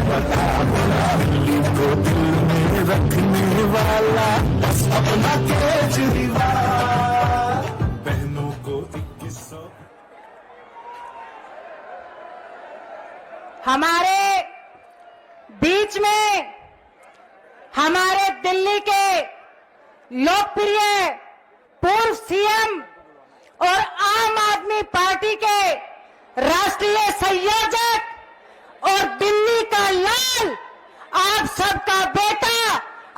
बता दिल्ली को दिल में रखने वाला बस अपना केजरीवाल। बहनों को 2100 हमारे बीच में हमारे दिल्ली के लोकप्रिय पूर्व सीएम और आम आदमी पार्टी के राष्ट्रीय संयोजक और दिल्ली का लाल आप सबका बेटा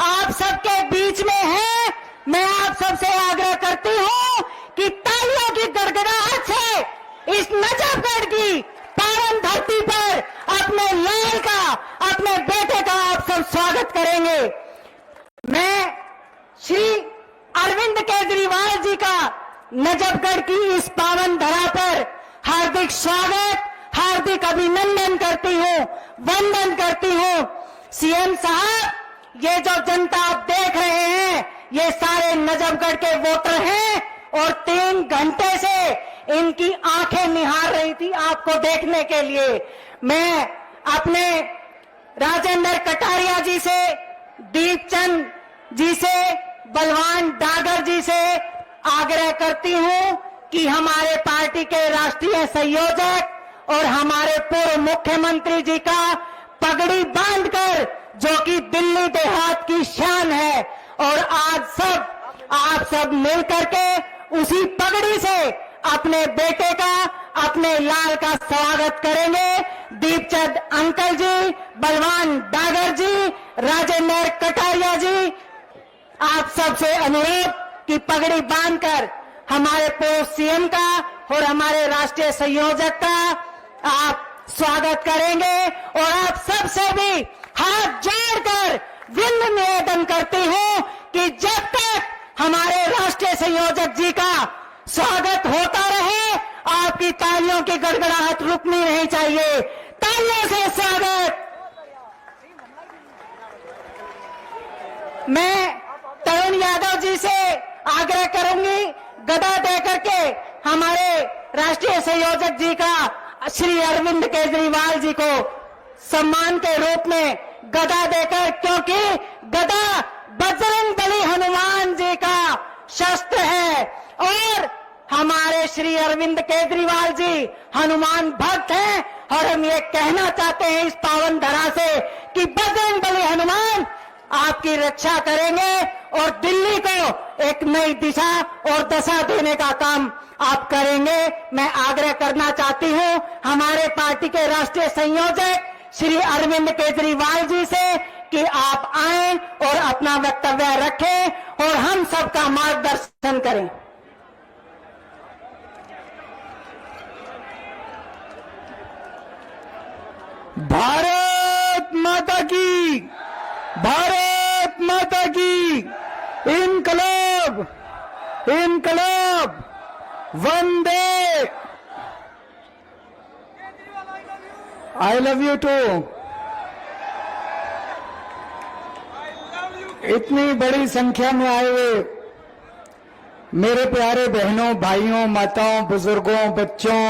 आप सबके बीच में है। मैं आप सबसे आग्रह करती हूं कि तालियों की गड़गड़ाहट से इस नजफगढ़ की पावन धरती पर अपने लाल का अपने बेटे का आप सब स्वागत करेंगे। मैं श्री अरविंद केजरीवाल जी का नजफगढ़ की इस पावन धरा पर हार्दिक स्वागत हार्दिक अभिनंदन करती हूँ वंदन करती हूँ। सीएम साहब, ये जो जनता आप देख रहे हैं ये सारे नजफगढ़ के वोटर हैं और 3 घंटे से इनकी आंखें निहार रही थी आपको देखने के लिए। मैं अपने राजेंद्र कटारिया जी से, दीपचंद जी से, बलवान डागर जी से आग्रह करती हूं कि हमारे पार्टी के राष्ट्रीय संयोजक और हमारे पूर्व मुख्यमंत्री जी का पगड़ी बांधकर, जो कि दिल्ली देहात की शान है, और आज आप सब मिलकर के उसी पगड़ी से अपने बेटे का अपने लाल का स्वागत करेंगे। दीपचंद अंकल जी, बलवान डागर जी, राजेंद्र कटारिया जी, आप सबसे अनुरोध कि पगड़ी बांधकर हमारे पूर्व सीएम का और हमारे राष्ट्रीय संयोजक का आप स्वागत करेंगे। और आप सबसे भी हाथ जोड़कर विनम्र निवेदन करती हूं कि जब तक हमारे राष्ट्रीय संयोजक जी का स्वागत होता रहे आपकी तालियों की गड़गड़ाहट रुकनी नहीं चाहिए। तालियों से स्वागत। मैं तरुण यादव जी से आग्रह करूंगी गदा देकर के हमारे राष्ट्रीय संयोजक जी का श्री अरविंद केजरीवाल जी को सम्मान के रूप में गदा देकर, क्योंकि गदा बजरंगबली हनुमान जी का शस्त्र है और हमारे श्री अरविंद केजरीवाल जी हनुमान भक्त हैं। और हम ये कहना चाहते हैं इस पावन धरा से कि बजरंगबली हनुमान आपकी रक्षा करेंगे और दिल्ली को एक नई दिशा और दशा देने का काम आप करेंगे। मैं आग्रह करना चाहती हूं हमारे पार्टी के राष्ट्रीय संयोजक श्री अरविंद केजरीवाल जी से कि आप आएं और अपना वक्तव्य रखें और हम सबका मार्गदर्शन करें। भारत माता की, भारत माता की, इनकलाब, इनकलाब, वंदे। I love you too. इतनी बड़ी संख्या में आए हुए मेरे प्यारे बहनों, भाइयों, माताओं, बुजुर्गों, बच्चों,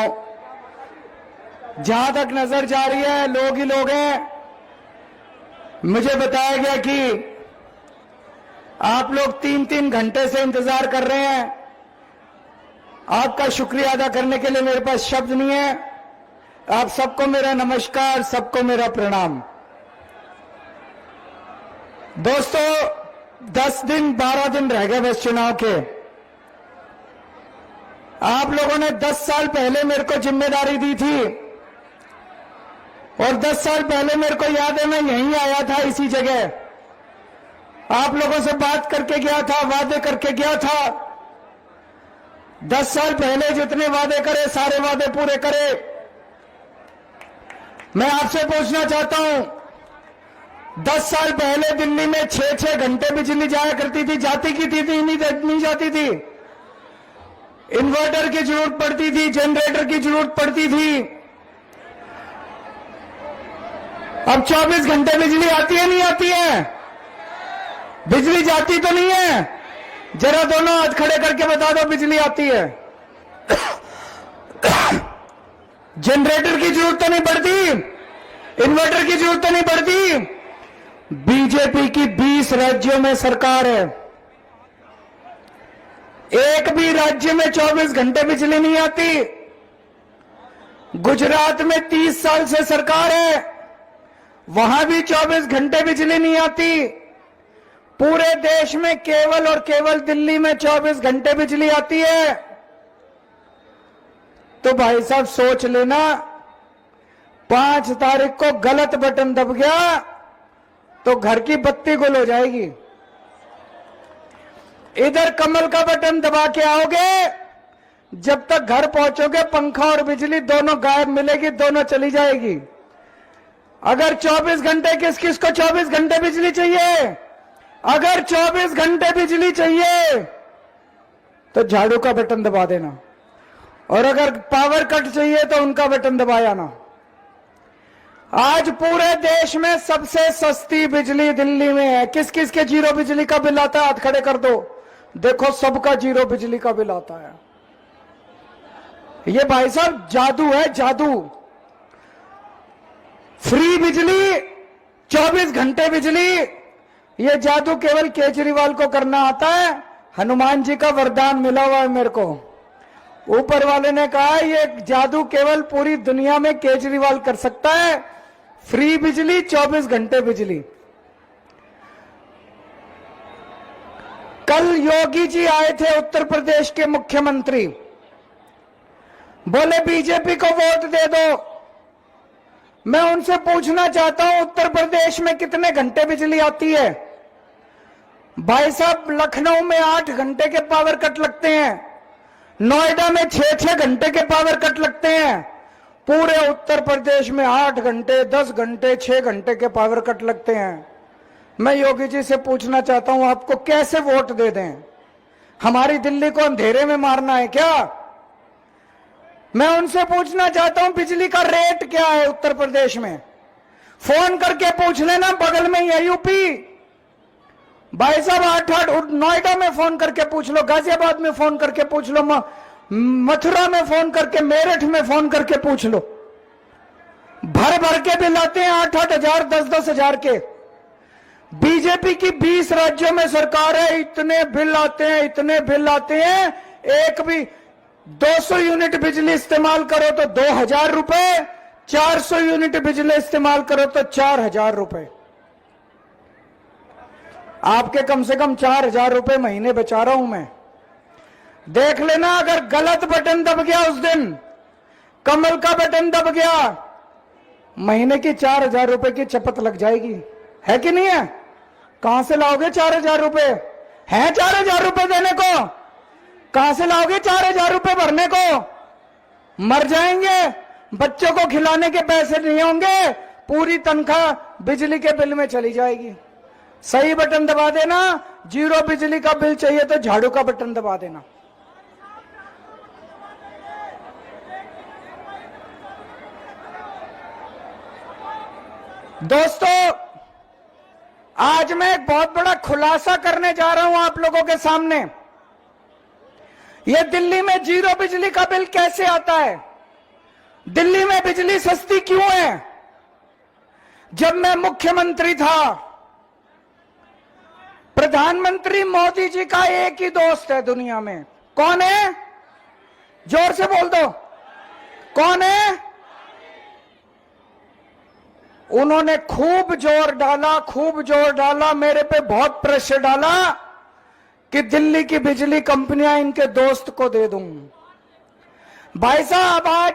जहां तक नजर जा रही है लोग ही लोग हैं। मुझे बताया गया कि आप लोग 3-3 घंटे से इंतजार कर रहे हैं। आपका शुक्रिया अदा करने के लिए मेरे पास शब्द नहीं है। आप सबको मेरा नमस्कार, सबको मेरा प्रणाम। दोस्तों, 10 दिन 12 दिन रह गए बस चुनाव के। आप लोगों ने 10 साल पहले मेरे को जिम्मेदारी दी थी और 10 साल पहले मेरे को याद है मैं यहीं आया था, इसी जगह आप लोगों से बात करके गया था, वादे करके गया था। 10 साल पहले जितने वादे करे सारे वादे पूरे करे। मैं आपसे पूछना चाहता हूं, 10 साल पहले दिल्ली में 6-6 घंटे बिजली जाया करती थी, जाती की थी नहीं जाती थी। इन्वर्टर की जरूरत पड़ती थी, जनरेटर की जरूरत पड़ती थी। अब 24 घंटे बिजली आती है नहीं आती है? बिजली जाती तो नहीं है? जरा दोनों हाथ खड़े करके बता दो बिजली आती है। जनरेटर की जरूरत तो नहीं पड़ती, इन्वर्टर की जरूरत नहीं पड़ती। बीजेपी की 20 राज्यों में सरकार है, एक भी राज्य में 24 घंटे बिजली नहीं आती। गुजरात में 30 साल से सरकार है, वहां भी 24 घंटे बिजली नहीं आती। पूरे देश में केवल और केवल दिल्ली में 24 घंटे बिजली आती है। तो भाई साहब सोच लेना, 5 तारीख को गलत बटन दब गया तो घर की बत्ती गुल हो जाएगी। इधर कमल का बटन दबा के आओगे, जब तक घर पहुंचोगे पंखा और बिजली दोनों गायब मिलेगी, दोनों चली जाएगी। अगर 24 घंटे, किस किस को 24 घंटे बिजली चाहिए? अगर 24 घंटे बिजली चाहिए तो झाड़ू का बटन दबा देना, और अगर पावर कट चाहिए तो उनका बटन दबाया ना। आज पूरे देश में सबसे सस्ती बिजली दिल्ली में है। किस किस के जीरो बिजली का बिल आता है? हाथ खड़े कर दो। देखो, सबका जीरो बिजली का बिल आता है। ये भाई साहब जादू है, जादू। फ्री बिजली, 24 घंटे बिजली, ये जादू केवल केजरीवाल को करना आता है। हनुमान जी का वरदान मिला हुआ है मेरे को। ऊपर वाले ने कहा ये जादू केवल पूरी दुनिया में केजरीवाल कर सकता है। फ्री बिजली, 24 घंटे बिजली। कल योगी जी आए थे, उत्तर प्रदेश के मुख्यमंत्री, बोले बीजेपी को वोट दे दो। मैं उनसे पूछना चाहता हूं, उत्तर प्रदेश में कितने घंटे बिजली आती है? भाई साहब, लखनऊ में 8 घंटे के पावर कट लगते हैं, नोएडा में 6-6 घंटे के पावर कट लगते हैं। पूरे उत्तर प्रदेश में 8 घंटे, 10 घंटे, 6 घंटे के पावर कट लगते हैं। मैं योगी जी से पूछना चाहता हूं, आपको कैसे वोट दे दें? हमारी दिल्ली को अंधेरे में मारना है क्या? मैं उनसे पूछना चाहता हूं, बिजली का रेट क्या है उत्तर प्रदेश में? फोन करके पूछ लेना, बगल में ही है यूपी। भाई साहब, 8-8 नोएडा में फोन करके पूछ लो, गाजियाबाद में फोन करके पूछ लो, मथुरा में फोन करके, मेरठ में फोन करके पूछ लो। भर भर के बिल आते हैं, 8-8 हजार, 10-10 हजार के। बीजेपी की 20 राज्यों में सरकार है, इतने बिल आते हैं, इतने बिल आते हैं। एक भी 200 यूनिट बिजली इस्तेमाल करो तो 2000 रुपए, 400 यूनिट बिजली इस्तेमाल करो तो 4000 रुपए। आपके कम से कम 4000 रुपए महीने बचा रहा हूं मैं। देख लेना, अगर गलत बटन दब गया उस दिन, कमल का बटन दब गया, महीने की 4000 रुपए की चपत लग जाएगी। है कि नहीं है? कहां से लाओगे 4000 रुपए? है 4000 रुपए देने को? कहां से लाओगे 4000 रुपए भरने को? मर जाएंगे, बच्चों को खिलाने के पैसे नहीं होंगे, पूरी तनख्वाह बिजली के बिल में चली जाएगी। सही बटन दबा देना। जीरो बिजली का बिल चाहिए तो झाड़ू का बटन दबा देना। दोस्तों, आज मैं एक बहुत बड़ा खुलासा करने जा रहा हूं आप लोगों के सामने। ये दिल्ली में जीरो बिजली का बिल कैसे आता है? दिल्ली में बिजली सस्ती क्यों है? जब मैं मुख्यमंत्री था, प्रधानमंत्री मोदी जी का एक ही दोस्त है दुनिया में। कौन है? जोर से बोल दो, कौन है? उन्होंने खूब जोर डाला, खूब जोर डाला, मेरे पे बहुत प्रेशर डाला कि दिल्ली की बिजली कंपनियां इनके दोस्त को दे दूं। भाई साहब, आज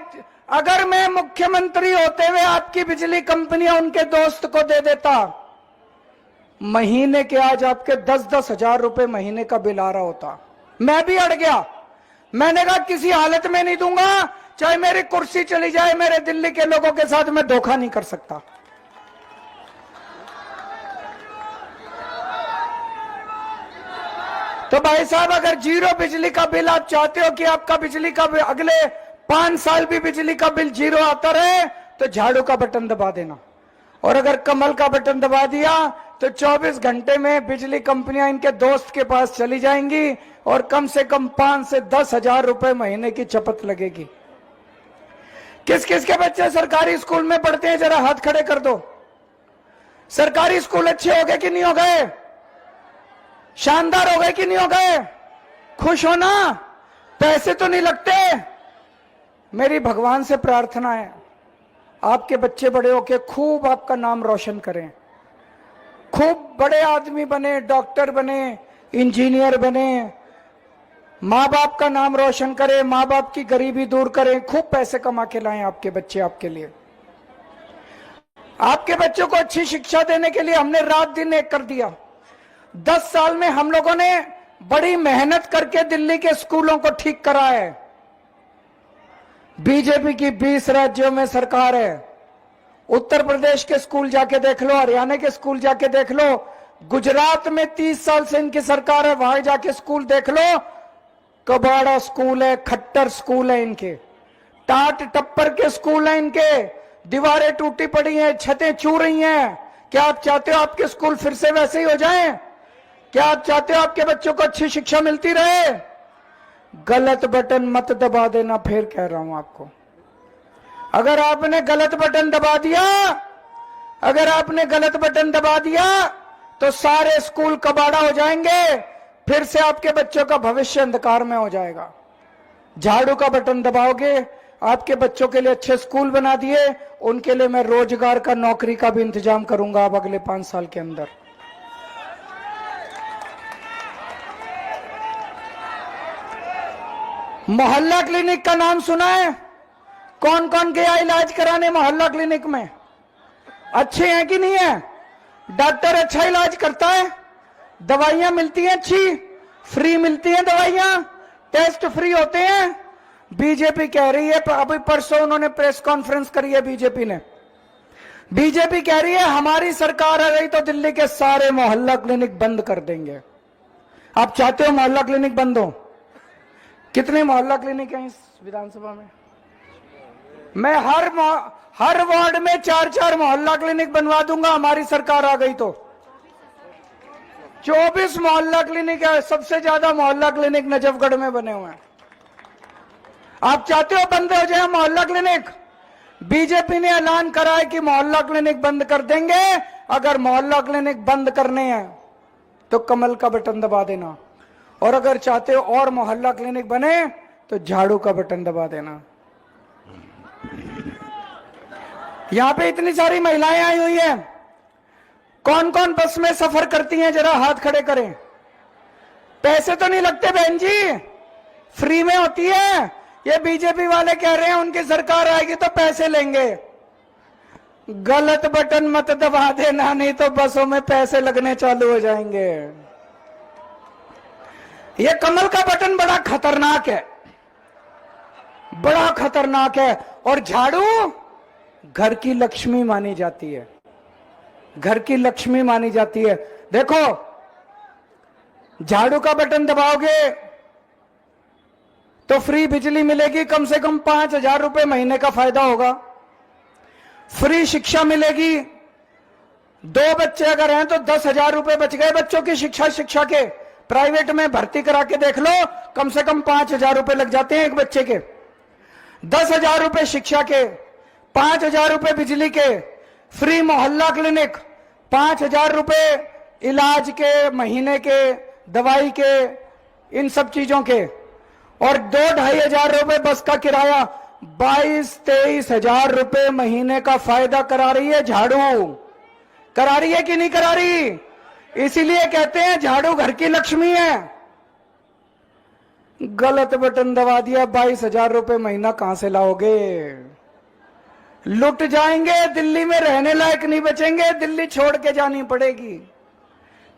अगर मैं मुख्यमंत्री होते हुए आपकी बिजली कंपनियां उनके दोस्त को दे देता, महीने के आज आपके 10-10 हजार रुपए महीने का बिल आ रहा होता। मैं भी अड़ गया। मैंने कहा किसी हालत में नहीं दूंगा, चाहे मेरी कुर्सी चली जाए, मेरे दिल्ली के लोगों के साथ मैं धोखा नहीं कर सकता। तो भाई साहब, अगर जीरो बिजली का बिल आप चाहते हो कि आपका बिजली का बिल अगले 5 साल भी बिजली का बिल जीरो आता रहे, तो झाड़ू का बटन दबा देना। और अगर कमल का बटन दबा दिया तो 24 घंटे में बिजली कंपनियां इनके दोस्त के पास चली जाएंगी और कम से कम 5 से 10 हजार रुपए महीने की चपत लगेगी। किस किस के बच्चे सरकारी स्कूल में पढ़ते हैं, जरा हाथ खड़े कर दो। सरकारी स्कूल अच्छे हो गए कि नहीं हो गए? शानदार हो गए कि नहीं हो गए? खुश हो ना? पैसे तो नहीं लगते। मेरी भगवान से प्रार्थना है, आपके बच्चे बड़े होके खूब आपका नाम रोशन करें, खूब बड़े आदमी बने, डॉक्टर बने, इंजीनियर बने, माँ बाप का नाम रोशन करें, माँ बाप की गरीबी दूर करें, खूब पैसे कमा के लाएं आपके बच्चे आपके लिए। आपके बच्चों को अच्छी शिक्षा देने के लिए हमने रात दिन एक कर दिया। 10 साल में हम लोगों ने बड़ी मेहनत करके दिल्ली के स्कूलों को ठीक करा है। बीजेपी की 20 राज्यों में सरकार है। उत्तर प्रदेश के स्कूल जाके देख लो, हरियाणा के स्कूल जाके देख लो, गुजरात में 30 साल से इनकी सरकार है, वहां जाके स्कूल देख लो। कबाड़ा स्कूल है, खट्टर स्कूल है इनके, टाट टप्पर के स्कूल है इनके, दीवारें टूटी पड़ी हैं, छतें चू रही हैं। क्या आप चाहते हो आपके स्कूल फिर से वैसे ही हो जाएं? क्या आप चाहते हो आपके बच्चों को अच्छी शिक्षा मिलती रहे? गलत बटन मत दबा देना, फिर कह रहा हूं आपको। अगर आपने गलत बटन दबा दिया, अगर आपने गलत बटन दबा दिया तो सारे स्कूल कबाड़ा हो जाएंगे, फिर से आपके बच्चों का भविष्य अंधकार में हो जाएगा। झाड़ू का बटन दबाओगे, आपके बच्चों के लिए अच्छे स्कूल बना दिए, उनके लिए मैं रोजगार का, नौकरी का भी इंतजाम करूंगा अब अगले 5 साल के अंदर। मोहल्ला क्लिनिक का नाम सुना है? कौन कौन गया इलाज कराने मोहल्ला क्लिनिक में? अच्छे हैं कि नहीं है? डॉक्टर अच्छा इलाज करता है, दवाइयां मिलती हैं अच्छी, फ्री मिलती हैं दवाइयां, टेस्ट फ्री होते हैं। बीजेपी कह रही है, अभी परसों उन्होंने प्रेस कॉन्फ्रेंस करी है बीजेपी ने, बीजेपी कह रही है हमारी सरकार आ गई तो दिल्ली के सारे मोहल्ला क्लिनिक बंद कर देंगे। आप चाहते हो मोहल्ला क्लिनिक बंद हो? कितने मोहल्ला क्लिनिक हैं इस विधानसभा में? मैं हर वार्ड में 4-4 मोहल्ला क्लिनिक बनवा दूंगा हमारी सरकार आ गई तो। 24 मोहल्ला क्लिनिक है, सबसे ज्यादा मोहल्ला क्लिनिक नजफगढ़ में बने हुए हैं। आप चाहते हो बंद हो जाए मोहल्ला क्लिनिक? बीजेपी ने ऐलान करा है कि मोहल्ला क्लिनिक बंद कर देंगे। अगर मोहल्ला क्लिनिक बंद करने हैं तो कमल का बटन दबा देना, और अगर चाहते हो और मोहल्ला क्लिनिक बने तो झाड़ू का बटन दबा देना। यहां पे इतनी सारी महिलाएं आई हुई हैं, कौन कौन बस में सफर करती हैं, जरा हाथ खड़े करें। पैसे तो नहीं लगते बहन जी, फ्री में होती है। ये बीजेपी वाले कह रहे हैं उनकी सरकार आएगी तो पैसे लेंगे। गलत बटन मत दबा देना, नहीं तो बसों में पैसे लगने चालू हो जाएंगे। ये कमल का बटन बड़ा खतरनाक है, बड़ा खतरनाक है। और झाड़ू घर की लक्ष्मी मानी जाती है, घर की लक्ष्मी मानी जाती है। देखो, झाड़ू का बटन दबाओगे तो फ्री बिजली मिलेगी, कम से कम 5,000 रुपए महीने का फायदा होगा। फ्री शिक्षा मिलेगी, 2 बच्चे अगर हैं तो 10,000 रुपए बच गए बच्चों की शिक्षा के। प्राइवेट में भर्ती करा के देख लो, कम से कम 5,000 रुपए लग जाते हैं एक बच्चे के। 10,000 रुपए शिक्षा के, 5,000 रुपए बिजली के, फ्री मोहल्ला क्लिनिक, 5,000 रुपए इलाज के, महीने के, दवाई के, इन सब चीजों के, और 2-2.5 हजार रुपए बस का किराया। 22-23 हजार रुपए महीने का फायदा करा रही है झाड़ू। करा रही है कि नहीं करा रही? इसीलिए कहते हैं झाड़ू घर की लक्ष्मी है। गलत बटन दबा दिया, 22,000 रुपए महीना कहां से लाओगे? लुट जाएंगे, दिल्ली में रहने लायक नहीं बचेंगे, दिल्ली छोड़ के जानी पड़ेगी।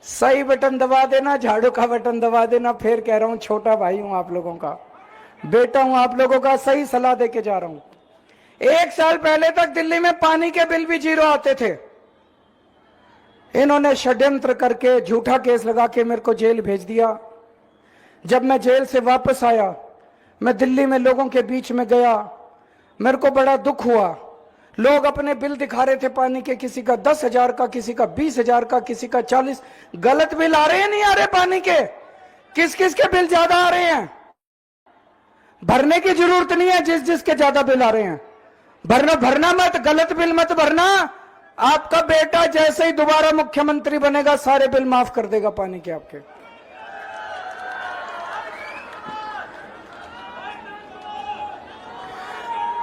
सही बटन दबा देना, झाड़ू का बटन दबा देना। फिर कह रहा हूं, छोटा भाई हूं आप लोगों का, बेटा हूं आप लोगों का, सही सलाह देके जा रहा हूं। 1 साल पहले तक दिल्ली में पानी के बिल भी 0 आते थे। इन्होंने षड्यंत्र करके झूठा केस लगा के मेरे को जेल भेज दिया। जब मैं जेल से वापस आया, मैं दिल्ली में लोगों के बीच में गया, मेरे को बड़ा दुख हुआ। लोग अपने बिल दिखा रहे थे पानी के, किसी का 10,000 का, किसी का 20,000 का, किसी का 40। गलत बिल आ रहे हैं नहीं आ रहे पानी के? किस किस के बिल ज्यादा आ रहे हैं? भरने की जरूरत नहीं है जिस जिसके ज्यादा बिल आ रहे हैं। भरना भरना मत, गलत बिल मत भरना। आपका बेटा जैसे ही दोबारा मुख्यमंत्री बनेगा सारे बिल माफ कर देगा पानी के आपके।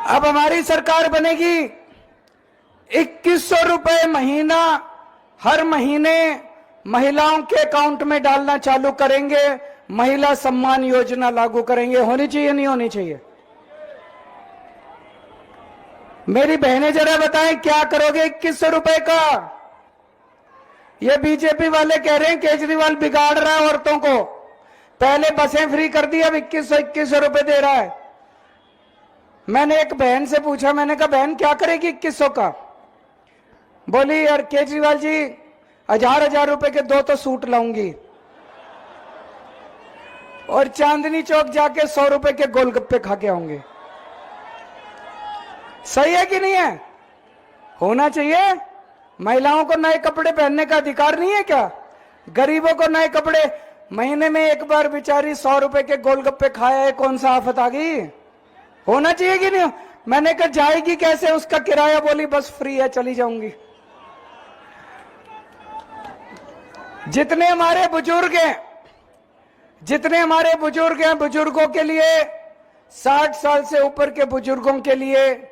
अब हमारी सरकार बनेगी, 2100 रुपए महीना हर महीने महिलाओं के अकाउंट में डालना चालू करेंगे। महिला सम्मान योजना लागू करेंगे। होनी चाहिए नहीं होनी चाहिए? मेरी बहनें जरा बताएं क्या करोगे 2100 रुपए का? ये बीजेपी वाले कह रहे हैं केजरीवाल बिगाड़ रहा है औरतों को। पहले बसें फ्री कर दी, अब 2100 रुपए दे रहा है। मैंने एक बहन से पूछा, मैंने कहा बहन क्या करेगी 2100 का? बोली यार केजरीवाल जी 1000 रुपए के 2 तो सूट लाऊंगी और चांदनी चौक जाके 100 रुपए के गोलगप्पे खा के आऊंगे। सही है कि नहीं है? होना चाहिए। महिलाओं को नए कपड़े पहनने का अधिकार नहीं है क्या? गरीबों को नए कपड़े, महीने में एक बार बेचारी 100 रुपए के गोलगप्पे खाया है, कौन सा आफत आ गई? होना चाहिए कि नहीं? मैंने कहा जाएगी कैसे उसका किराया? बोली बस फ्री है चली जाऊंगी। जितने हमारे बुजुर्ग हैं, बुजुर्गों के लिए, 60 साल से ऊपर के बुजुर्गों के लिए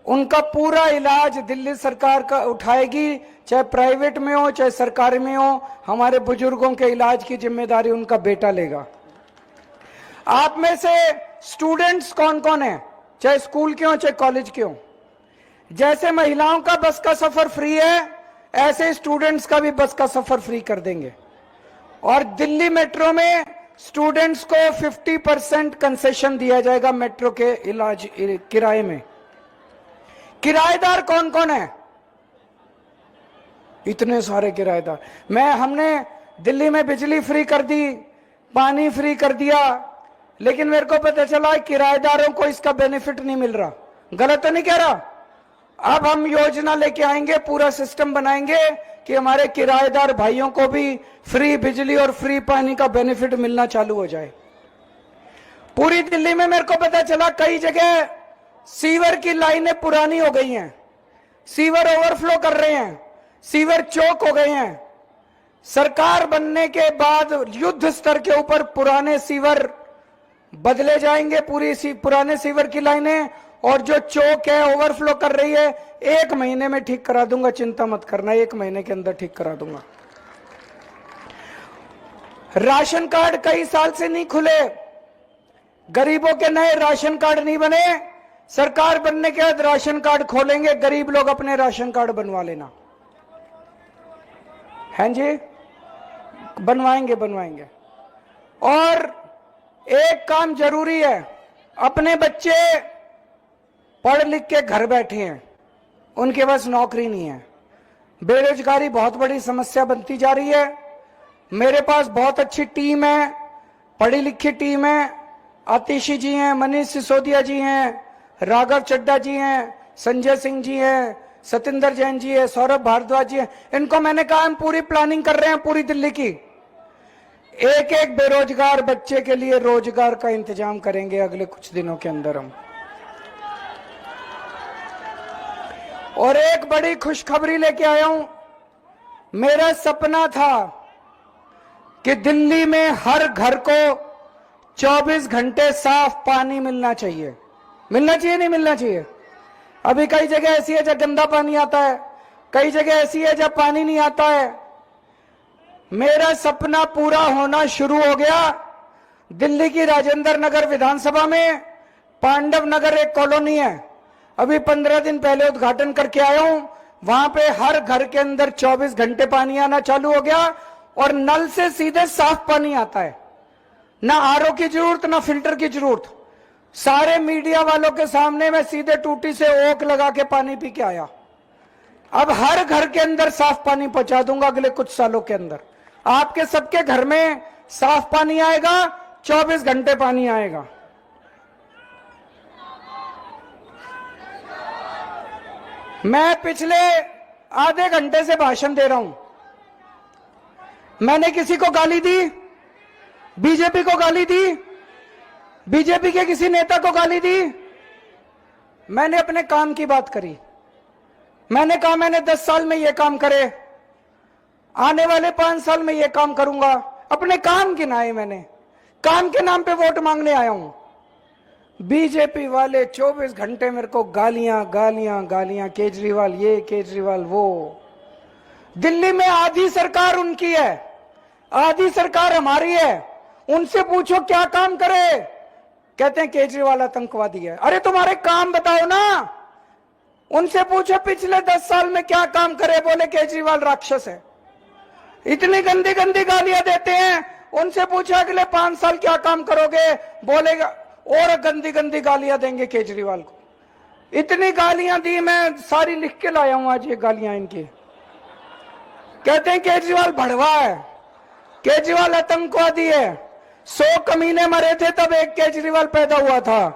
उनका पूरा इलाज दिल्ली सरकार का उठाएगी, चाहे प्राइवेट में हो चाहे सरकारी में हो। हमारे बुजुर्गों के इलाज की जिम्मेदारी उनका बेटा लेगा। आप में से स्टूडेंट्स कौन कौन है, चाहे स्कूल के हो चाहे कॉलेज के हो? जैसे महिलाओं का बस का सफर फ्री है, ऐसे स्टूडेंट्स का भी बस का सफर फ्री कर देंगे। और दिल्ली मेट्रो में स्टूडेंट्स को 50% कंसेशन दिया जाएगा मेट्रो के इलाज किराए में। किराएदार कौन कौन है? इतने सारे किराएदार। हमने दिल्ली में बिजली फ्री कर दी, पानी फ्री कर दिया, लेकिन मेरे को पता चला किराएदारों को इसका बेनिफिट नहीं मिल रहा। गलत तो नहीं कह रहा? अब हम योजना लेके आएंगे, पूरा सिस्टम बनाएंगे कि हमारे किराएदार भाइयों को भी फ्री बिजली और फ्री पानी का बेनिफिट मिलना चालू हो जाए। पूरी दिल्ली में मेरे को पता चला कई जगह सीवर की लाइनें पुरानी हो गई हैं, सीवर ओवरफ्लो कर रहे हैं, सीवर चौक हो गए हैं। सरकार बनने के बाद युद्ध स्तर के ऊपर पुराने सीवर बदले जाएंगे, पुराने सीवर की लाइनें, और जो चौक है ओवरफ्लो कर रही है 1 महीने में ठीक करा दूंगा, चिंता मत करना, 1 महीने के अंदर ठीक करा दूंगा। राशन कार्ड कई साल से नहीं खुले, गरीबों के नए राशन कार्ड नहीं बने। सरकार बनने के बाद राशन कार्ड खोलेंगे, गरीब लोग अपने राशन कार्ड बनवा लेना। हैं जी? बनवाएंगे। और एक काम जरूरी है, अपने बच्चे पढ़ लिख के घर बैठे हैं, उनके पास नौकरी नहीं है, बेरोजगारी बहुत बड़ी समस्या बनती जा रही है। मेरे पास बहुत अच्छी टीम है, पढ़ी लिखी टीम है। आतिशी जी हैं, मनीष सिसोदिया जी हैं, राघव चड्डा जी हैं, संजय सिंह जी हैं, सतिंदर जैन जी है, सौरभ भारद्वाज जी हैं। इनको मैंने कहा हम पूरी प्लानिंग कर रहे हैं पूरी दिल्ली की, एक एक बेरोजगार बच्चे के लिए रोजगार का इंतजाम करेंगे अगले कुछ दिनों के अंदर हम। और एक बड़ी खुशखबरी लेके आया हूं। मेरा सपना था कि दिल्ली में हर घर को 24 घंटे साफ पानी मिलना चाहिए। मिलना चाहिए नहीं मिलना चाहिए? अभी कई जगह ऐसी है जहां गंदा पानी आता है, कई जगह ऐसी है जहां पानी नहीं आता है। मेरा सपना पूरा होना शुरू हो गया। दिल्ली की राजेंद्र नगर विधानसभा में पांडव नगर एक कॉलोनी है, अभी 15 दिन पहले उद्घाटन करके आया हूं। वहां पे हर घर के अंदर 24 घंटे पानी आना चालू हो गया और नल से सीधे साफ पानी आता है, ना आरओ की जरूरत ना फिल्टर की जरूरत। सारे मीडिया वालों के सामने मैं सीधे टूटी से ओक लगा के पानी पी के आया। अब हर घर के अंदर साफ पानी पहुंचा दूंगा अगले कुछ सालों के अंदर। आपके सबके घर में साफ पानी आएगा, 24 घंटे पानी आएगा। मैं पिछले आधे घंटे से भाषण दे रहा हूं। मैंने किसी को गाली दी? बीजेपी को गाली दी? बीजेपी के किसी नेता को गाली दी? मैंने अपने काम की बात करी। मैंने कहा मैंने 10 साल में ये काम करे, आने वाले 5 साल में ये काम करूंगा। अपने काम गिनाए मैंने, काम के नाम पे वोट मांगने आया हूं। बीजेपी वाले 24 घंटे मेरे को गालियां गालियां गालियां, केजरीवाल ये केजरीवाल वो। दिल्ली में आधी सरकार उनकी है, आधी सरकार हमारी है। उनसे पूछो क्या काम करे, कहते हैं केजरीवाल आतंकवादी है। अरे तुम्हारे काम बताओ ना। उनसे पूछो पिछले 10 साल में क्या काम करे, बोले केजरीवाल राक्षस है। इतनी गंदी गंदी गालियां देते हैं। उनसे पूछा अगले 5 साल क्या काम करोगे, बोलेगा और गंदी गंदी गालियां देंगे केजरीवाल को। इतनी गालियां दी, मैं सारी लिख के लाया हूं आज ये गालियां इनकी। कहते हैं केजरीवाल भड़वा है, केजरीवाल आतंकवादी है। 100 कमीने मरे थे तब एक केजरीवाल पैदा हुआ था।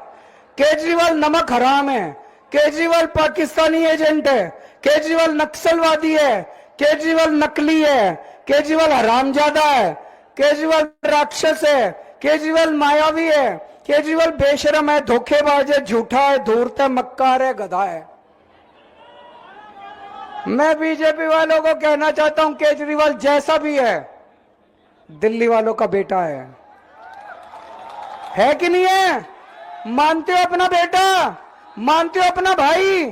केजरीवाल नमक हराम है, केजरीवाल पाकिस्तानी एजेंट है, केजरीवाल नक्सलवादी है, केजरीवाल नकली है, केजरीवाल हरामजादा है, केजरीवाल राक्षस है, केजरीवाल मायावी है, केजरीवाल बेशरम है, धोखेबाज है, झूठा है, धूर्त है, मक्कार है, गधा है। मैं बीजेपी वालों को कहना चाहता हूं केजरीवाल जैसा भी है दिल्ली वालों का बेटा है कि नहीं है? मानते हो अपना बेटा, मानते हो अपना भाई?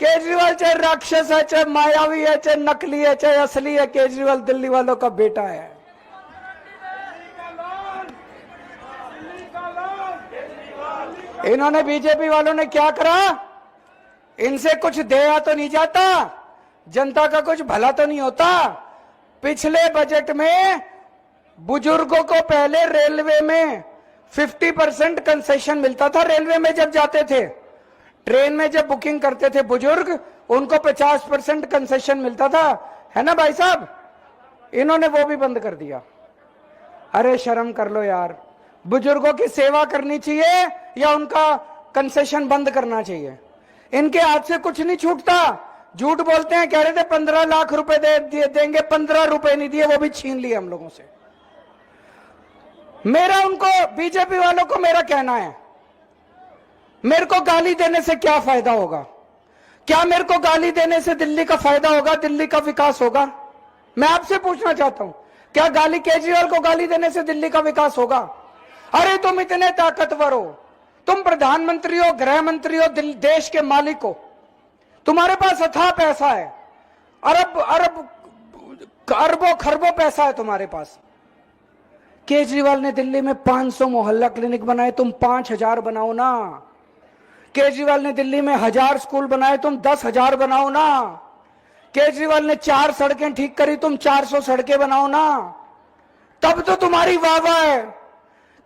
केजरीवाल चाहे राक्षस है, चाहे मायावी है, चाहे नकली है, चाहे असली है, केजरीवाल दिल्ली वालों का बेटा है। इन्होंने बीजेपी वालों ने क्या करा? इनसे कुछ दिया तो नहीं जाता, जनता का कुछ भला तो नहीं होता। पिछले बजट में बुजुर्गों को पहले रेलवे में 50% कंसेशन मिलता था। रेलवे में जब जाते थे, ट्रेन में जब बुकिंग करते थे बुजुर्ग, उनको 50% कंसेशन मिलता था, है ना भाई साहब? इन्होंने वो भी बंद कर दिया। अरे शर्म कर लो यार। बुजुर्गों की सेवा करनी चाहिए या उनका कंसेशन बंद करना चाहिए? इनके हाथ से कुछ नहीं छूटता। झूठ बोलते हैं, कह रहे थे 15 लाख रुपए देंगे, 15 रुपए नहीं दिए, वो भी छीन लिए हम लोगों से। मेरा उनको, बीजेपी वालों को मेरा कहना है, मेरे को गाली देने से क्या फायदा होगा? क्या मेरे को गाली देने से दिल्ली का फायदा होगा, दिल्ली का विकास होगा? मैं आपसे पूछना चाहता हूं, क्या गाली, केजरीवाल को गाली देने से दिल्ली का विकास होगा? अरे तुम इतने ताकतवर हो, तुम प्रधानमंत्री हो, गृह मंत्री हो, देश के मालिक हो, तुम्हारे पास अथाह पैसा है, अरबों खरबों पैसा है तुम्हारे पास। केजरीवाल ने दिल्ली में 500 मोहल्ला क्लिनिक बनाए, तुम 5000 बनाओ ना। केजरीवाल ने दिल्ली में 1000 स्कूल बनाए, तुम 10,000 बनाओ ना। केजरीवाल ने 4 सड़कें ठीक करी, तुम 400 सड़कें बनाओ ना। तब तो तुम्हारी वाह वाह है।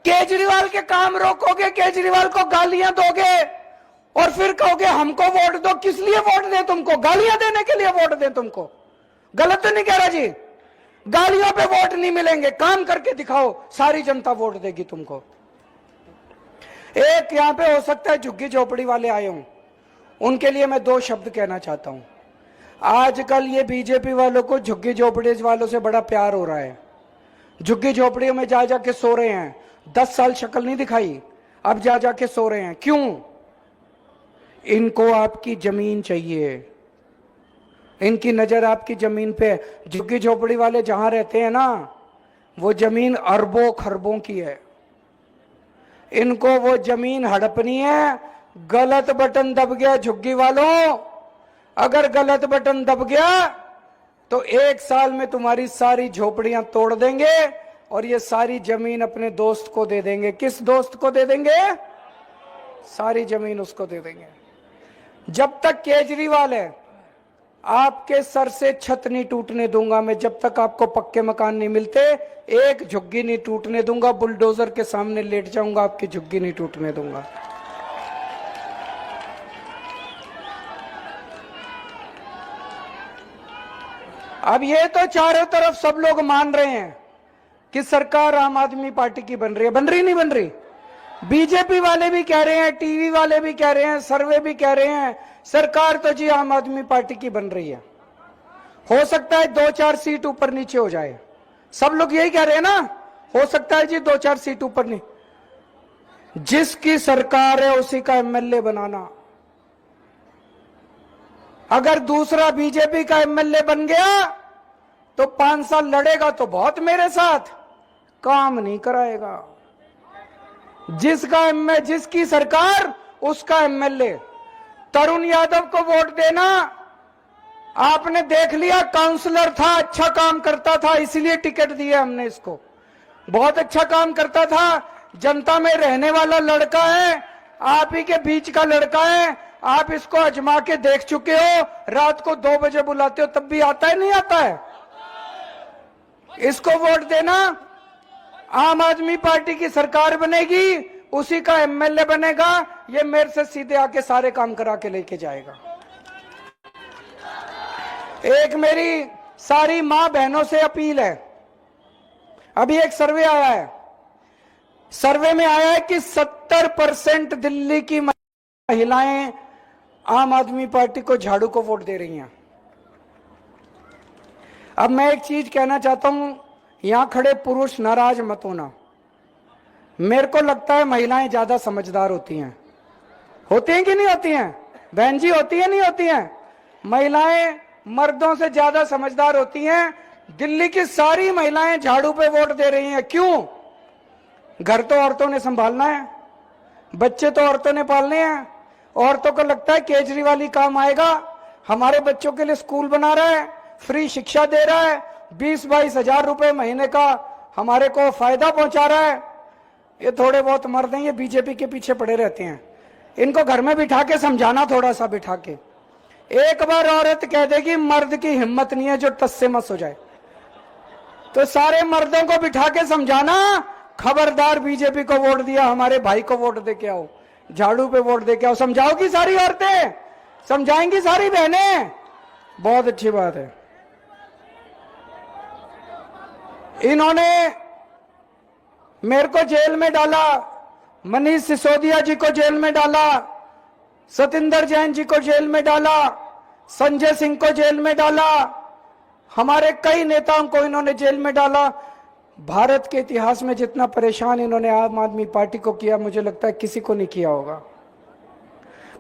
केजरीवाल के काम रोकोगे, केजरीवाल को गालियां दोगे और फिर कहोगे हमको वोट दो। किस लिए वोट दे तुमको? गालियां देने के लिए वोट दे तुमको? गलत तो नहीं कह रहा जी? गालियों पे वोट नहीं मिलेंगे, काम करके दिखाओ, सारी जनता वोट देगी तुमको। एक यहां पे हो सकता है झुग्गी झोपड़ी वाले आए हों, उनके लिए मैं 2 शब्द कहना चाहता हूं। आजकल ये बीजेपी वालों को झुग्गी झोपड़ी वालों से बड़ा प्यार हो रहा है। झुग्गी झोपड़ियों में जा जाके सो रहे हैं, 10 साल शक्ल नहीं दिखाई, अब जा जाके सो रहे हैं। क्यों? इनको आपकी जमीन चाहिए, इनकी नजर आपकी जमीन पे। झुग्गी झोपड़ी वाले जहां रहते हैं ना, वो जमीन अरबों खरबों की है। इनको वो जमीन हड़पनी है। गलत बटन दब गया झुग्गी वालों, अगर गलत बटन दब गया तो 1 साल में तुम्हारी सारी झोपड़ियां तोड़ देंगे और ये सारी जमीन अपने दोस्त को दे देंगे। किस दोस्त को दे देंगे? सारी जमीन उसको दे देंगे। जब तक केजरीवाल है, आपके सर से छत नहीं टूटने दूंगा मैं। जब तक आपको पक्के मकान नहीं मिलते, एक झुग्गी नहीं टूटने दूंगा। बुलडोजर के सामने लेट जाऊंगा, आपकी झुग्गी नहीं टूटने दूंगा। अब ये तो चारों तरफ सब लोग मान रहे हैं कि सरकार आम आदमी पार्टी की बन रही है। बन रही नहीं बन रही? बीजेपी वाले भी कह रहे हैं, टीवी वाले भी कह रहे हैं, सर्वे भी कह रहे हैं, सरकार तो जी आम आदमी पार्टी की बन रही है। हो सकता है 2-4 सीट ऊपर नीचे हो जाए। सब लोग यही कह रहे हैं ना, हो सकता है जी 2-4 सीट ऊपर नहीं। जिसकी सरकार है उसी का एमएलए बनाना, अगर दूसरा बीजेपी का एमएलए बन गया तो 5 साल लड़ेगा तो बहुत मेरे साथ, काम नहीं कराएगा। जिसकी सरकार उसका एमएलए। तरुण यादव को वोट देना, आपने देख लिया, काउंसलर था, अच्छा काम करता था, इसलिए टिकट दिया हमने इसको। बहुत अच्छा काम करता था, जनता में रहने वाला लड़का है, आप ही के बीच का लड़का है। आप इसको आजमा के देख चुके हो, रात को 2 बजे बुलाते हो तब भी आता है, नहीं आता है? इसको वोट देना। आम आदमी पार्टी की सरकार बनेगी, उसी का एमएलए बनेगा, ये मेरे से सीधे आके सारे काम करा के लेके जाएगा। एक मेरी सारी मां बहनों से अपील है। अभी एक सर्वे आया है, सर्वे में आया है कि 70% दिल्ली की महिलाएं आम आदमी पार्टी को, झाड़ू को वोट दे रही हैं। अब मैं एक चीज कहना चाहता हूं, यहां खड़े पुरुष नाराज मत होना। मेरे को लगता है महिलाएं ज्यादा समझदार होती हैं कि नहीं होती हैं? बहन जी, होती है नहीं होती हैं? महिलाएं मर्दों से ज्यादा समझदार होती हैं। दिल्ली की सारी महिलाएं झाड़ू पे वोट दे रही हैं। क्यों? घर तो औरतों ने संभालना है, बच्चे तो औरतों ने पालने हैं। औरतों को लगता है केजरीवाल ही काम आएगा, हमारे बच्चों के लिए स्कूल बना रहा है, फ्री शिक्षा दे रहा है, 20-22 हजार रुपए महीने का हमारे को फायदा पहुंचा रहा है। ये थोड़े बहुत मर्द हैं, ये बीजेपी के पीछे पड़े रहते हैं। इनको घर में बिठा के समझाना, थोड़ा सा बिठा के। एक बार औरत कह देगी मर्द की हिम्मत नहीं है जो टस से मस हो जाए, तो सारे मर्दों को बिठा के समझाना, खबरदार बीजेपी को वोट दिया, हमारे भाई को वोट दे के आओ, झाड़ू पे वोट दे के आओ। समझाओगी सारी औरतें, समझाएंगी सारी बहनें, बहुत अच्छी बात है। इन्होंने मेरे को जेल में डाला, मनीष सिसोदिया जी को जेल में डाला, सतिंदर जैन जी को जेल में डाला, संजय सिंह को जेल में डाला, हमारे कई नेताओं को इन्होंने जेल में डाला। भारत के इतिहास में जितना परेशान इन्होंने आम आदमी पार्टी को किया, मुझे लगता है किसी को नहीं किया होगा।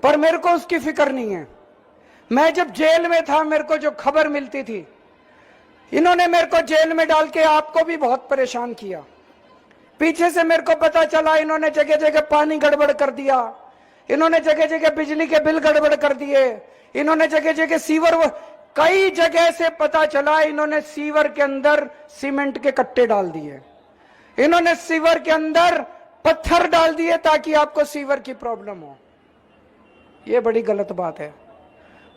पर मेरे को उसकी फिक्र नहीं है। मैं जब जेल में था, मेरे को जो खबर मिलती थी, इन्होंने मेरे को जेल में डाल के आपको भी बहुत परेशान किया। पीछे से मेरे को पता चला इन्होंने जगह जगह पानी गड़बड़ कर दिया, इन्होंने जगह जगह बिजली के बिल गड़बड़ कर दिए, इन्होंने जगह जगह सीवर, कई जगह से पता चला इन्होंने सीवर के अंदर सीमेंट के कट्टे डाल दिए, इन्होंने सीवर के अंदर पत्थर डाल दिए ताकि आपको सीवर की प्रॉब्लम हो। यह बड़ी गलत बात है।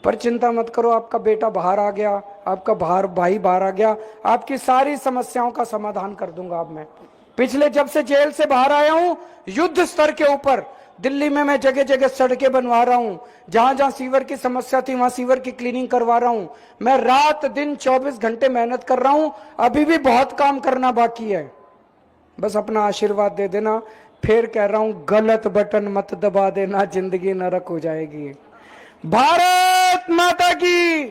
पर चिंता मत करो, आपका बेटा बाहर आ गया, आपका भाई बाहर आ गया, आपकी सारी समस्याओं का समाधान कर दूंगा। अब मैं पिछले जब से जेल से बाहर आया हूं, युद्ध स्तर के ऊपर दिल्ली में मैं जगह जगह सड़कें बनवा रहा हूं, जहां जहां सीवर की समस्या थी वहां सीवर की क्लीनिंग करवा रहा हूं। मैं रात दिन 24 घंटे मेहनत कर रहा हूं, अभी भी बहुत काम करना बाकी है। बस अपना आशीर्वाद दे देना। फिर कह रहा हूं, गलत बटन मत दबा देना, जिंदगी नरक हो जाएगी। भारत माता की